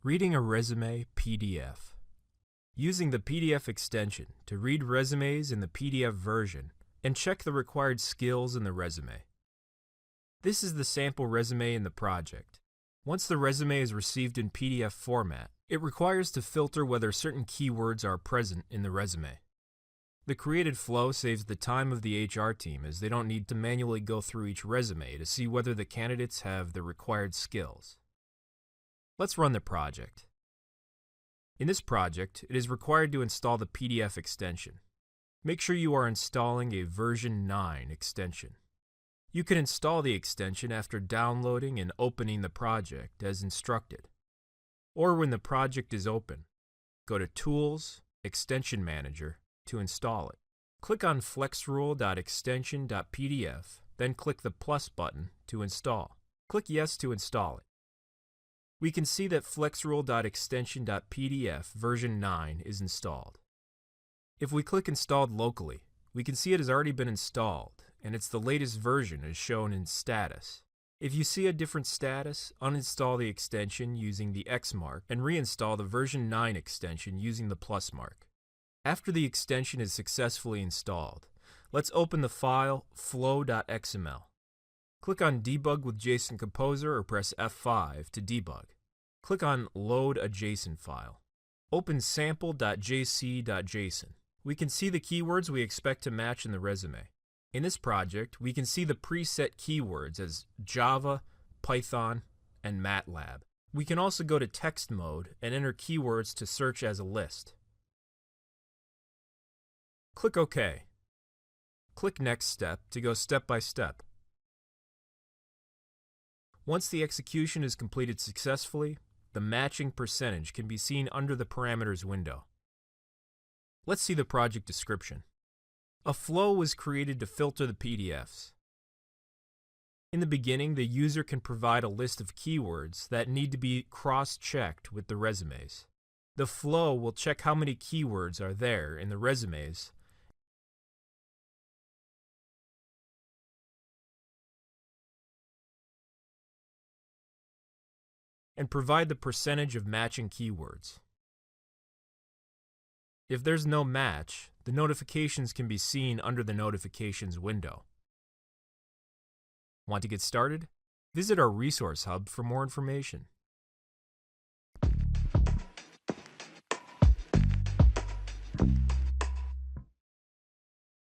Reading a resume PDF. Using the PDF extension to read resumes in the PDF version and check the required skills in the resume. This is the sample resume in the project. Once the resume is received in PDF format, it requires to filter whether certain keywords are present in the resume. The created flow saves the time of the HR team as they don't need to manually go through each resume to see whether the candidates have the required skills. Let's run the project. In this project, it is required to install the PDF extension. Make sure you are installing a version 9 extension. You can install the extension after downloading and opening the project as instructed. Or when the project is open, go to Tools, Extension Manager to install it. Click on flexrule.extension.pdf, then click the plus button to install. Click Yes to install it. We can see that flexrule.extension.pdf version 9 is installed. If we click Installed locally, we can see it has already been installed, and it's the latest version as shown in Status. If you see a different status, uninstall the extension using the X mark and reinstall the version 9 extension using the plus mark. After the extension is successfully installed, let's open the file flow.xml. Click on Debug with JSON Composer or press F5 to debug. Click on Load a JSON file. Open sample.jc.json. We can see the keywords we expect to match in the resume. In this project, we can see the preset keywords as Java, Python, and MATLAB. We can also go to text mode and enter keywords to search as a list. Click OK. Click Next Step to go step by step. Once the execution is completed successfully, the matching percentage can be seen under the parameters window. Let's see the project description. A flow was created to filter the PDFs. In the beginning, the user can provide a list of keywords that need to be cross-checked with the resumes. The flow will check how many keywords are there in the resumes and provide the percentage of matching keywords. If there's no match, the notifications can be seen under the Notifications window. Want to get started? Visit our resource hub for more information.